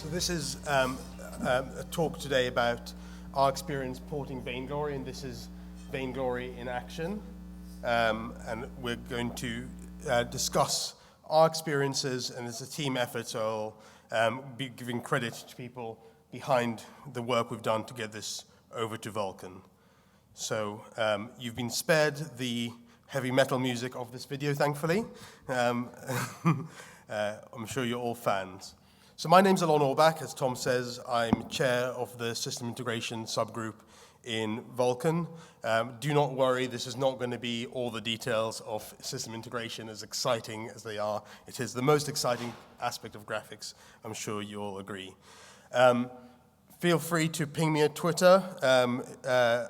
So this is a talk today about our experience porting Vainglory, and this is Vainglory in action. And we're going to discuss our experiences, and it's a team effort, so I'll be giving credit to people behind the work we've done to get this over to Vulkan. So you've been spared the heavy metal music of this video, thankfully. I'm sure you're all fans. So my name's Alon Orbach. As Tom says, I'm chair of the system integration subgroup in Vulkan. Do not worry, this is not going to be all the details of system integration, as exciting as they are. It is the most exciting aspect of graphics, I'm sure you all agree. Feel free to ping me at Twitter.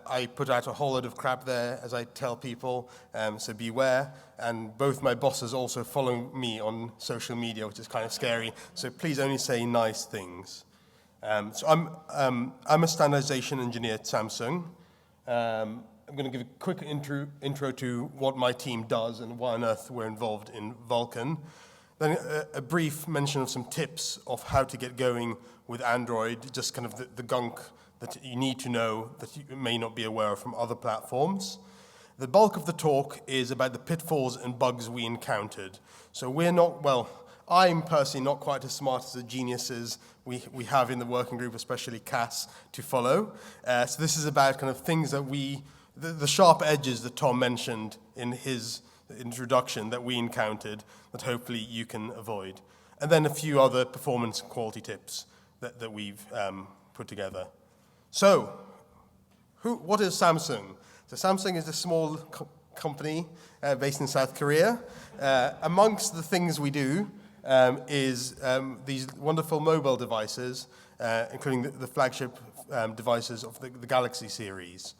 I put out a whole load of crap there, as I tell people, so beware. And both my bosses also follow me on social media, which is kind of scary. So please only say nice things. So I'm a standardization engineer at Samsung. I'm going to give a quick intro to what my team does and why on earth we're involved in Vulkan. Then a brief mention of some tips of how to get going with Android, just kind of the gunk that you need to know that you may not be aware of from other platforms. The bulk of the talk is about the pitfalls and bugs we encountered. So we're not, well, I'm personally not quite as smart as the geniuses we have in the working group, especially Cass, to follow. So this is about kind of things that the sharp edges that Tom mentioned in his introduction that we encountered that hopefully you can avoid. And then a few other performance and quality tips that we've put together. So, what is Samsung? So Samsung is a small company based in South Korea. Amongst the things we do is these wonderful mobile devices, including the flagship devices of the Galaxy series.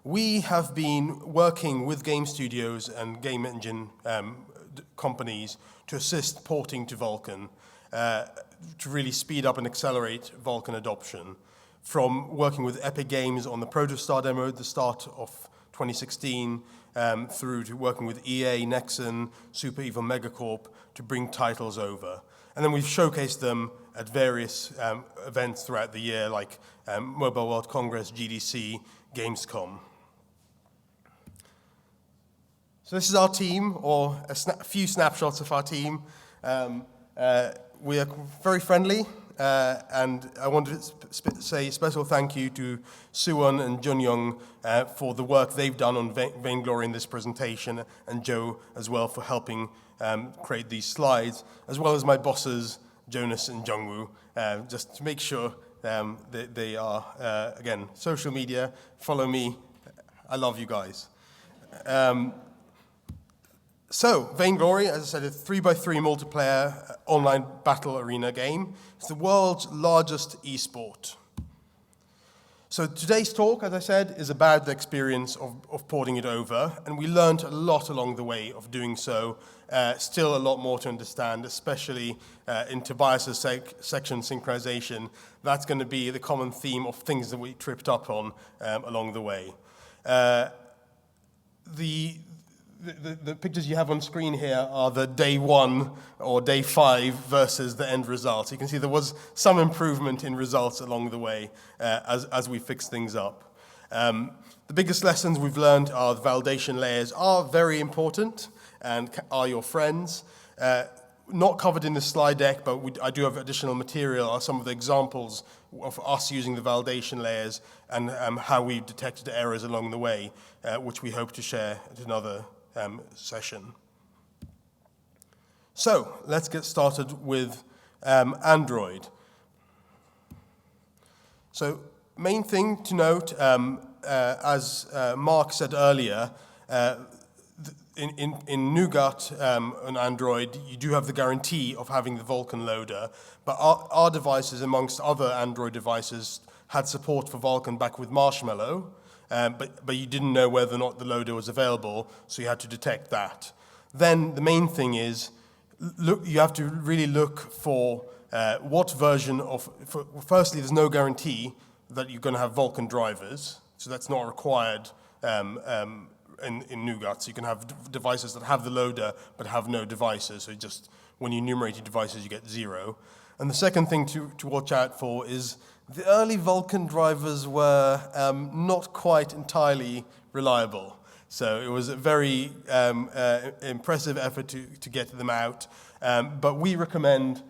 We have been working with game studios and game engine companies to assist porting to Vulkan, to really speed up and accelerate Vulkan adoption. From working with Epic Games on the ProtoStar demo at the start of 2016, through to working with EA, Nexon, Super Evil Megacorp to bring titles over. And then we've showcased them at various events throughout the year, like Mobile World Congress, GDC, Gamescom. So this is our team, or a few snapshots of our team. We are very friendly, and I want to say a special thank you to Suwon and Junyoung for the work they've done on Vainglory in this presentation, and Joe as well for helping create these slides, as well as my bosses, Jonas and Jungwoo, just to make sure that they are, again, social media, follow me, I love you guys. So, Vainglory, as I said, a 3x3 multiplayer online battle arena game. It's the world's largest esport. So today's talk, as I said, is about the experience of porting it over, and we learned a lot along the way of doing so. Still a lot more to understand, especially in Tobias's section, synchronization. That's going to be the common theme of things that we tripped up on along the way. The pictures you have on screen here are the day 1 or day 5 versus the end result. So you can see there was some improvement in results along the way as we fixed things up. The biggest lessons we've learned are the validation layers are very important and are your friends. Not covered in the slide deck, but I do have additional material, are some of the examples of us using the validation layers and how we detected errors along the way, which we hope to share at another session. So let's get started with Android. So main thing to note, as Mark said earlier, in Nougat on Android, you do have the guarantee of having the Vulkan loader, but our devices, amongst other Android devices, had support for Vulkan back with Marshmallow. But you didn't know whether or not the loader was available, so you had to detect that. Then the main thing is, you have to really look for what version of, firstly, there's no guarantee that you're going to have Vulkan drivers, so that's not required in Nougat. So you can have devices that have the loader but have no devices, so just when you enumerate your devices, you get 0. And the second thing to watch out for is the early Vulkan drivers were not quite entirely reliable. So it was a very impressive effort to get them out. But we recommend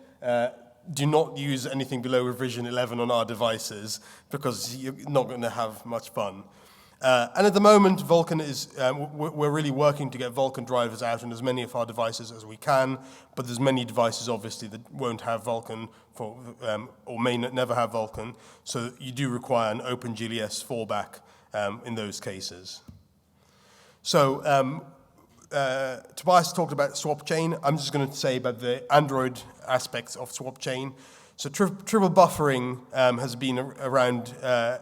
do not use anything below revision 11 on our devices because you're not going to have much fun. And at the moment, Vulkan is, we're really working to get Vulkan drivers out on as many of our devices as we can, but there's many devices, obviously, that won't have Vulkan or may never have Vulkan, so you do require an OpenGL ES fallback in those cases. So Tobias talked about swapchain. I'm just going to say about the Android aspects of swapchain. So triple buffering has been around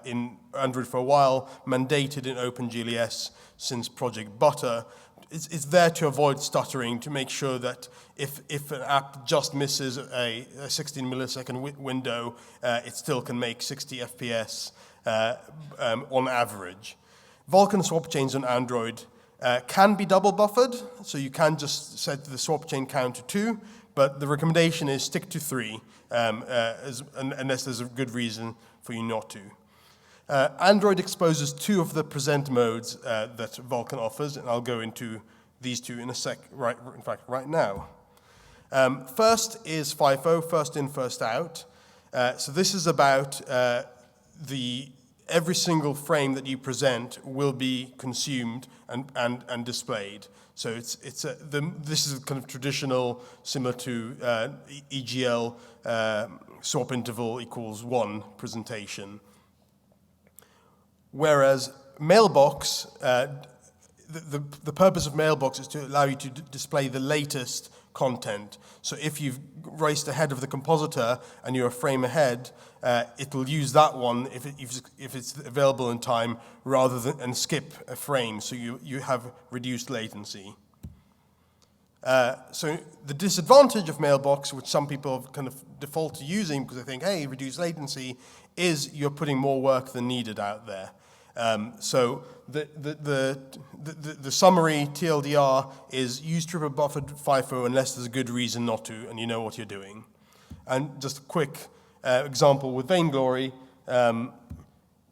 in Android for a while, mandated in OpenGL ES since Project Butter. It's there to avoid stuttering, to make sure that if an app just misses a 16 millisecond window, it still can make 60 FPS on average. Vulkan swapchains on Android can be double buffered, so you can just set the swapchain count to 2, but the recommendation is stick to 3, unless there's a good reason for you not to. Android exposes 2 of the present modes that Vulkan offers, and I'll go into these 2 in a sec, in fact, right now. First is FIFO, first in, first out. So this is about every single frame that you present will be consumed and displayed. So this is kind of traditional, similar to EGL, swap interval equals 1 presentation. Whereas MAILBOX, the purpose of MAILBOX is to allow you to display the latest content. So if you've raced ahead of the compositor and you're a frame ahead, it will use that one if it's available in time rather than skip a frame, so you have reduced latency. So the disadvantage of MAILBOX, which some people have kind of default to using because they think, hey, reduce latency, is you're putting more work than needed out there. So the summary TLDR is use triple buffered FIFO unless there's a good reason not to and you know what you're doing. And just a quick example with Vainglory,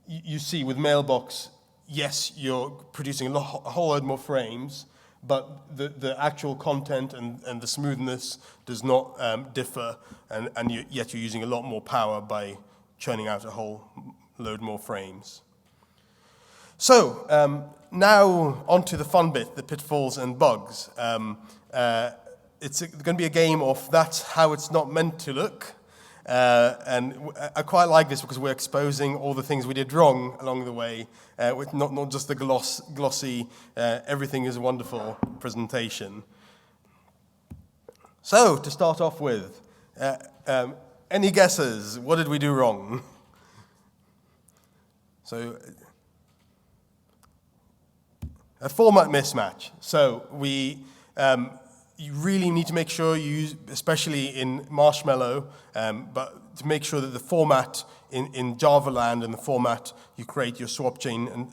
you see with MAILBOX, yes, you're producing a whole load more frames, but the actual content and the smoothness does not differ, and yet you're using a lot more power by churning out a whole load more frames. So now on to the fun bit, the pitfalls and bugs. It's going to be a game of that's how it's not meant to look. And I quite like this because we're exposing all the things we did wrong along the way, with not just the glossy, everything is wonderful presentation. So to start off with, any guesses? What did we do wrong? So a format mismatch. So you really need to make sure you use, especially in Marshmallow, but to make sure that the format in Java land and the format you create your swap chain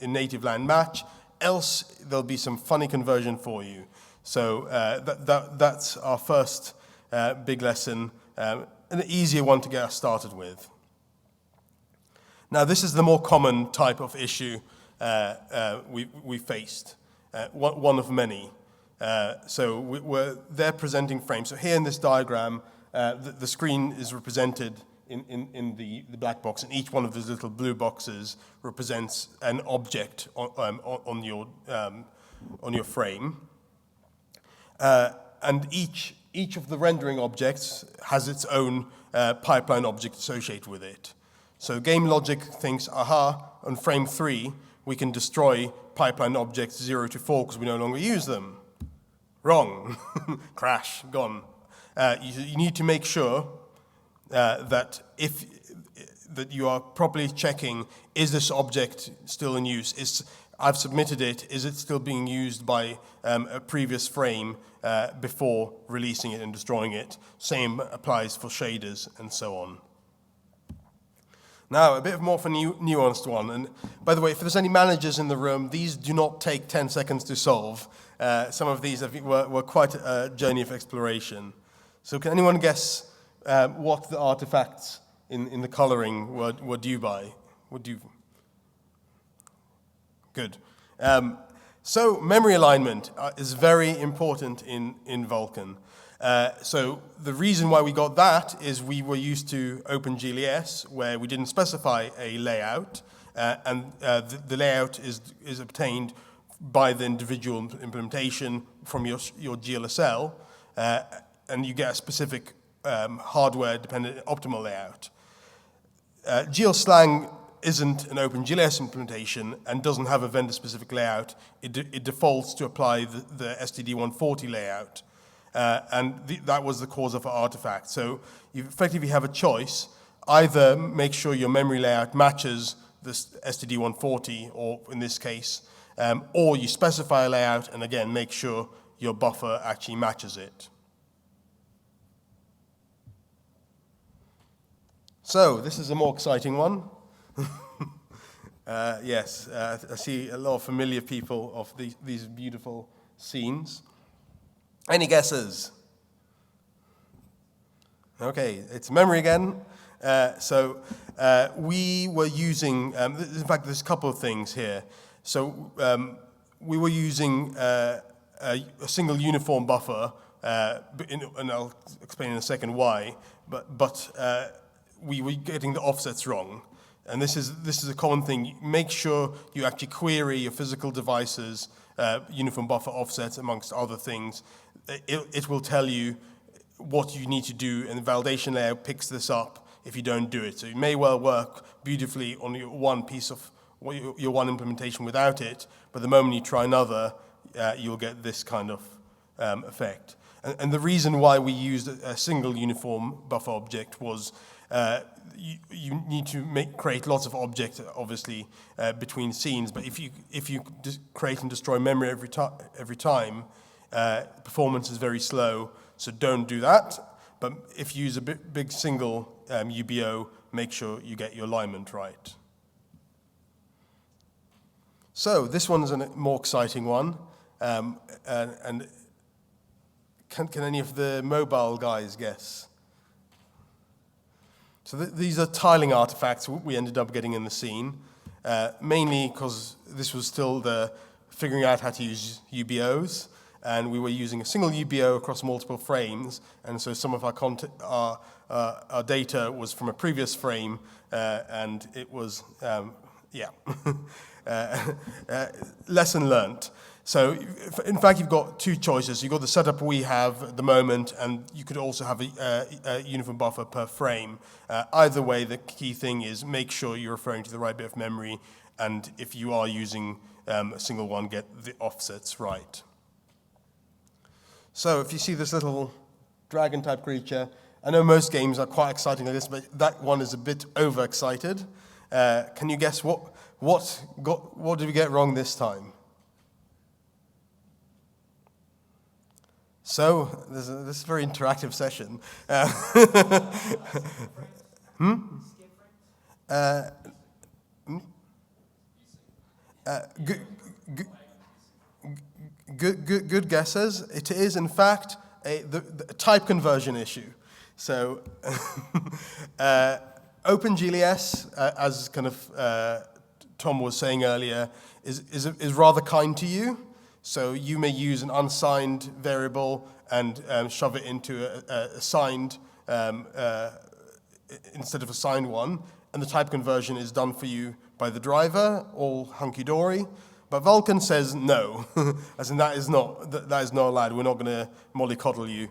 in native land match, else there'll be some funny conversion for you. So that's our first big lesson, an easier one to get us started with. Now this is the more common type of issue we faced, one of many. So they're presenting frames. So here in this diagram, the screen is represented in the black box, and each one of those little blue boxes represents an object on your frame. And each of the rendering objects has its own pipeline object associated with it. So game logic thinks, aha, on frame 3, we can destroy pipeline objects 0 to 4 because we no longer use them. Wrong. Crash, gone. You need to make sure that you are properly checking, is this object still in use? I've submitted it, is it still being used by a previous frame before releasing it and destroying it? Same applies for shaders and so on. Now, a bit more of a nuanced one. And by the way, if there's any managers in the room, these do not take 10 seconds to solve. Some of these were quite a journey of exploration. So can anyone guess what the artifacts in the coloring were due by. Good. So memory alignment is very important in Vulkan. So the reason why we got that is we were used to OpenGL ES, where we didn't specify a layout, and the layout is obtained by the individual implementation from your GLSL, and you get a specific hardware-dependent optimal layout. GLSlang isn't an OpenGL ES implementation and doesn't have a vendor-specific layout. It defaults to apply the STD140 layout. That was the cause of our artifact. So you effectively have a choice. Either make sure your memory layout matches this STD140, or in this case, or you specify a layout and again make sure your buffer actually matches it. So this is a more exciting one. Yes, I see a lot of familiar people of these beautiful scenes. Any guesses? Okay, it's memory again. We were using, in fact, there's a couple of things here. So we were using a single uniform buffer, and I'll explain in a second why, but we were getting the offsets wrong. And this is a common thing. Make sure you actually query your physical devices, uniform buffer offsets, amongst other things. It will tell you what you need to do, and the validation layer picks this up if you don't do it. So it may well work beautifully on your one piece of your one implementation without it, but the moment you try another, you'll get this kind of effect. And the reason why we used a single uniform buffer object was you need to create lots of objects, obviously, between scenes. But if you create and destroy memory every time, performance is very slow. So don't do that. But if you use a big single UBO, make sure you get your alignment right. So this one's a more exciting one. And can any of the mobile guys guess? So these are tiling artifacts we ended up getting in the scene, mainly because this was still the figuring out how to use UBOs, and we were using a single UBO across multiple frames, and so some of our data was from a previous frame, and it was, lesson learned. So, in fact, you've got two choices. You've got the setup we have at the moment, and you could also have a uniform buffer per frame. Either way, the key thing is make sure you're referring to the right bit of memory, and if you are using a single one, get the offsets right. So, if you see this little dragon-type creature, I know most games are quite exciting like this, but that one is a bit overexcited. Can you guess what did we get wrong this time? So, this is a very interactive session. Good guesses. It is, in fact, the type conversion issue. So, OpenGL ES, as kind of Tom was saying earlier, is rather kind to you. So you may use an unsigned variable and shove it into a signed instead of a signed one, and the type conversion is done for you by the driver, all hunky-dory. But Vulkan says no, as in that is not allowed. We're not going to mollycoddle you.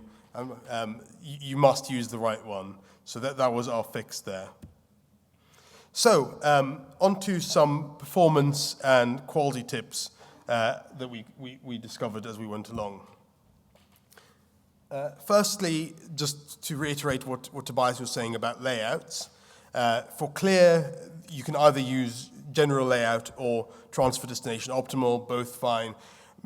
You must use the right one. So that was our fix there. So on to some performance and quality tips that we discovered as we went along. Firstly, just to reiterate what Tobias was saying about layouts, for clear, you can either use general layout or transfer destination optimal, both fine.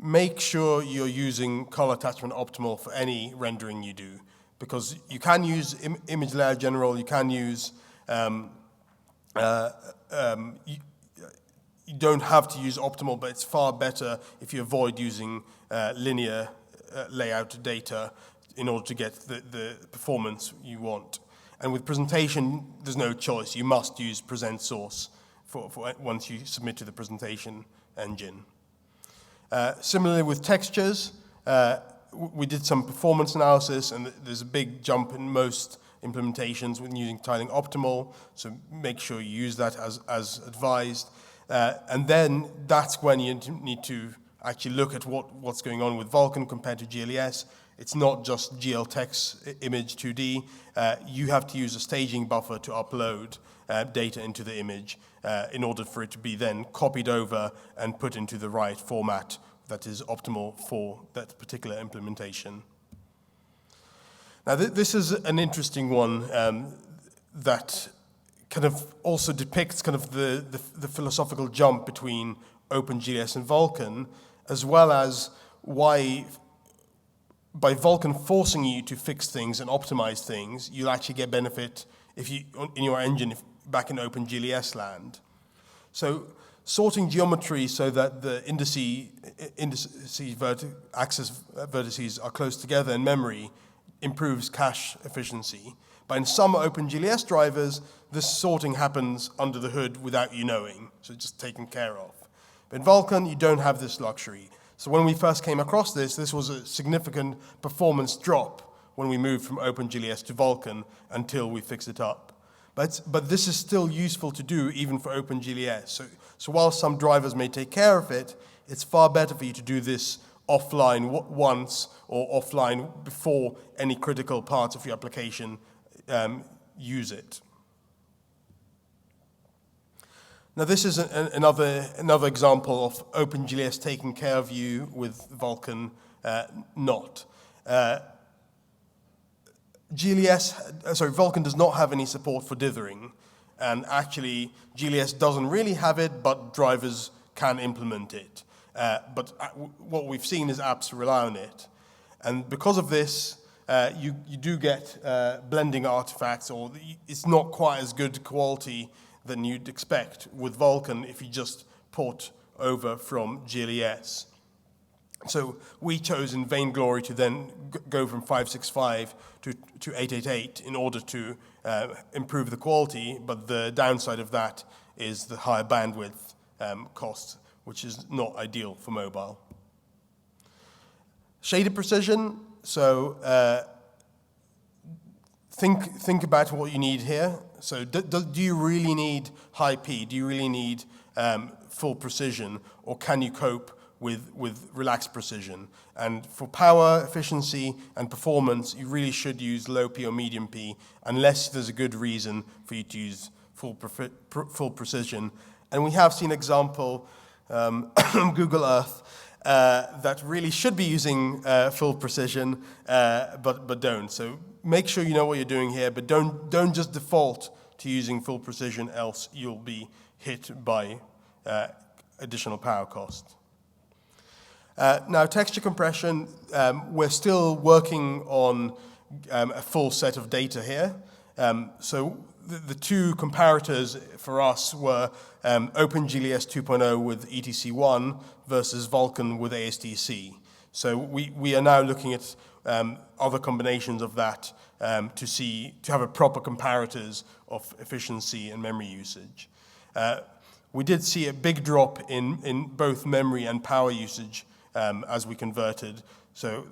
Make sure you're using color attachment optimal for any rendering you do, because you can use image layout general, you can use you don't have to use optimal, but it's far better if you avoid using linear layout data. in order to get the performance you want. And with presentation, there's no choice. You must use present source for once you submit to the presentation engine. Similarly with textures, we did some performance analysis, and there's a big jump in most implementations when using tiling optimal, so make sure you use that as advised. And then that's when you need to actually look at what's going on with Vulkan compared to GLES. It's not just GLText image 2D. You have to use a staging buffer to upload data into the image in order for it to be then copied over and put into the right format that is optimal for that particular implementation. Now, this is an interesting one that kind of also depicts kind of the philosophical jump between OpenGL ES and Vulkan, as well as why by Vulkan forcing you to fix things and optimize things, you'll actually get benefit if you in your engine back in OpenGL ES land. So sorting geometry so that the axis vertices are close together in memory improves cache efficiency. But in some OpenGL ES drivers, this sorting happens under the hood without you knowing, so it's just taken care of. But in Vulkan, you don't have this luxury. So when we first came across this was a significant performance drop when we moved from OpenGL ES to Vulkan until we fixed it up. But this is still useful to do even for OpenGL ES. So while some drivers may take care of it, it's far better for you to do this offline once or offline before any critical parts of your application use it. Now this is another example of OpenGL ES taking care of you with Vulkan not. Vulkan does not have any support for dithering, and actually GLES doesn't really have it, but drivers can implement it. But what we've seen is apps rely on it. And because of this, you do get blending artifacts, or it's not quite as good quality than you'd expect with Vulkan if you just port over from GLES. So we chose in Vainglory to then go from 565 to 888 in order to improve the quality, but the downside of that is the higher bandwidth cost, which is not ideal for mobile. Shader precision, so think about what you need here. So do you really need high P? Do you really need full precision, or can you cope with relaxed precision? And for power, efficiency, and performance, you really should use low P or medium P, unless there's a good reason for you to use full precision. And we have seen example Google Earth that really should be using full precision, but don't. So make sure you know what you're doing here, but don't just default to using full precision, else you'll be hit by additional power cost. Now, texture compression, we're still working on a full set of data here. So the two comparators for us were OpenGL ES 2.0 with ETC1 versus Vulkan with ASDC. So we are now looking at other combinations of that to have a proper comparators of efficiency and memory usage. We did see a big drop in both memory and power usage as we converted. So,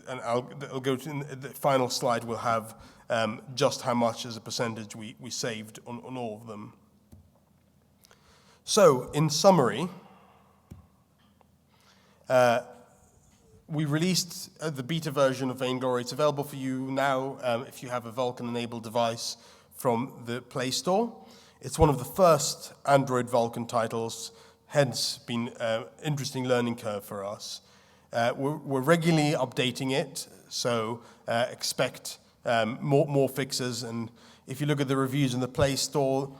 and I'll go to the final slide. We'll have just how much as a percentage we saved on all of them. So, in summary, we released the beta version of Vainglory. It's available for you now if you have a Vulkan-enabled device from the Play Store. It's one of the first Android Vulkan titles, hence been an interesting learning curve for us. We're regularly updating it, so expect more fixes. And if you look at the reviews in the Play Store,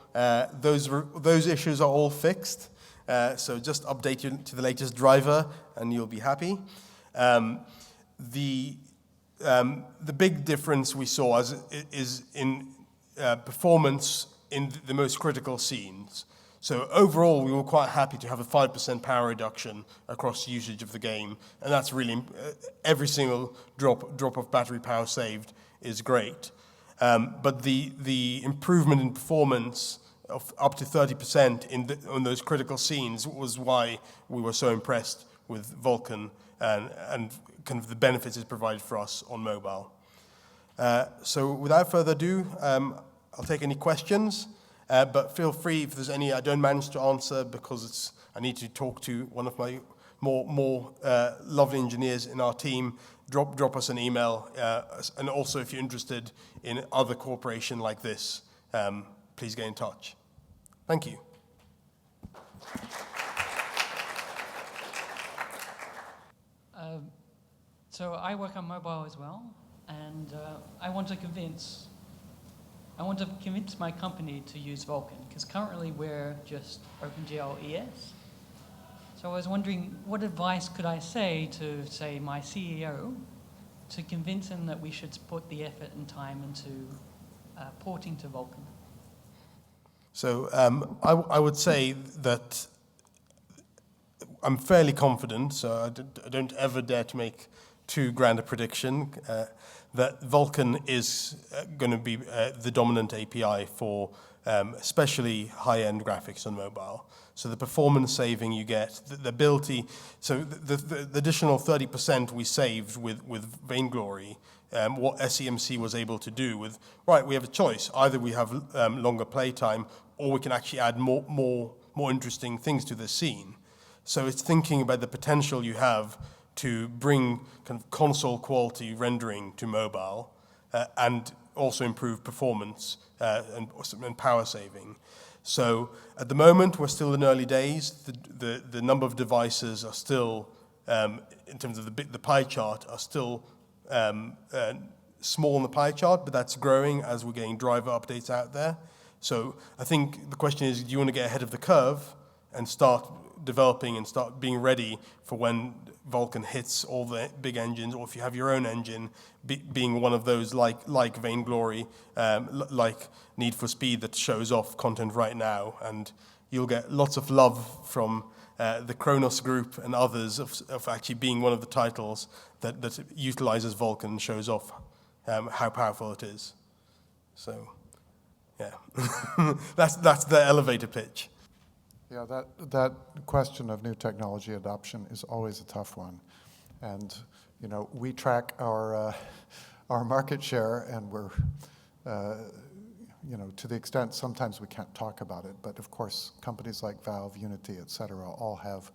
those issues are all fixed. So just update you to the latest driver, and you'll be happy. The big difference we saw is in performance in the most critical scenes. So overall, we were quite happy to have a 5% power reduction across usage of the game, and that's really every single drop of battery power saved is great. But the improvement in performance of up to 30% on those critical scenes was why we were so impressed with Vulkan and kind of the benefits it provided for us on mobile. So without further ado, I'll take any questions. But feel free, if there's any I don't manage to answer because I need to talk to one of my more lovely engineers in our team, drop us an email. And also, if you're interested in other cooperation like this, please get in touch. Thank you. So I work on mobile as well, and I want to convince my company to use Vulkan, because currently we're just OpenGL ES. So I was wondering, what advice could I say to, say, my CEO to convince him that we should put the effort and time into porting to Vulkan? So I would say that I'm fairly confident, so I don't ever dare to make too grand a prediction, that Vulkan is going to be the dominant API for especially high-end graphics on mobile. So the performance saving you get, the ability, so the additional 30% we saved with Vainglory, what SEMC was able to do with, right, we have a choice. Either we have longer playtime, or we can actually add more interesting things to the scene. So it's thinking about the potential you have to bring kind of console quality rendering to mobile and also improve performance and power saving. So at the moment, we're still in early days. The number of devices are still, in terms of the pie chart, are still small in the pie chart, but that's growing as we're getting driver updates out there. So I think the question is, do you want to get ahead of the curve and start developing and start being ready for when Vulkan hits all the big engines, or if you have your own engine, being one of those like Vainglory, like Need for Speed that shows off content right now, and you'll get lots of love from the Khronos group and others of actually being one of the titles that utilizes Vulkan and shows off how powerful it is. So, yeah, that's the elevator pitch. Yeah, that question of new technology adoption is always a tough one, and we track our market share, and we're to the extent sometimes we can't talk about it, but of course companies like Valve, Unity, et cetera, all have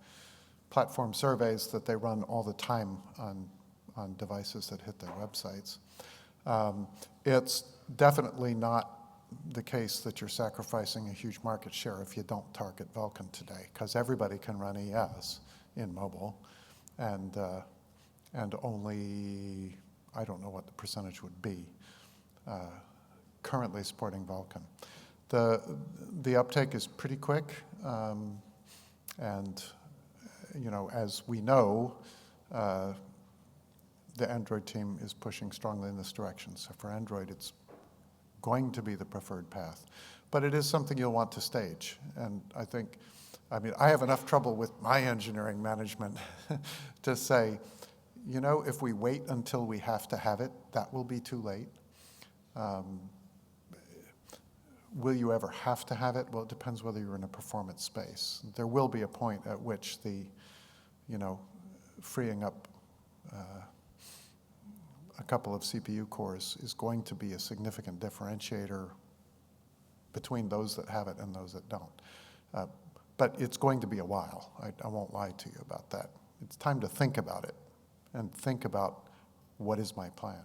platform surveys that they run all the time on devices that hit their websites. It's definitely not the case that you're sacrificing a huge market share if you don't target Vulkan today, because everybody can run ES in mobile, and only, I don't know what the percentage would be, currently supporting Vulkan. The uptake is pretty quick, and as we know, the Android team is pushing strongly in this direction. So for Android, it's going to be the preferred path. But it is something you'll want to stage. And I have enough trouble with my engineering management to say, if we wait until we have to have it, that will be too late. Will you ever have to have it? Well, it depends whether you're in a performance space. There will be a point at which the, freeing up a couple of CPU cores is going to be a significant differentiator between those that have it and those that don't. But it's going to be a while. I won't lie to you about that. It's time to think about it and think about what is my plan.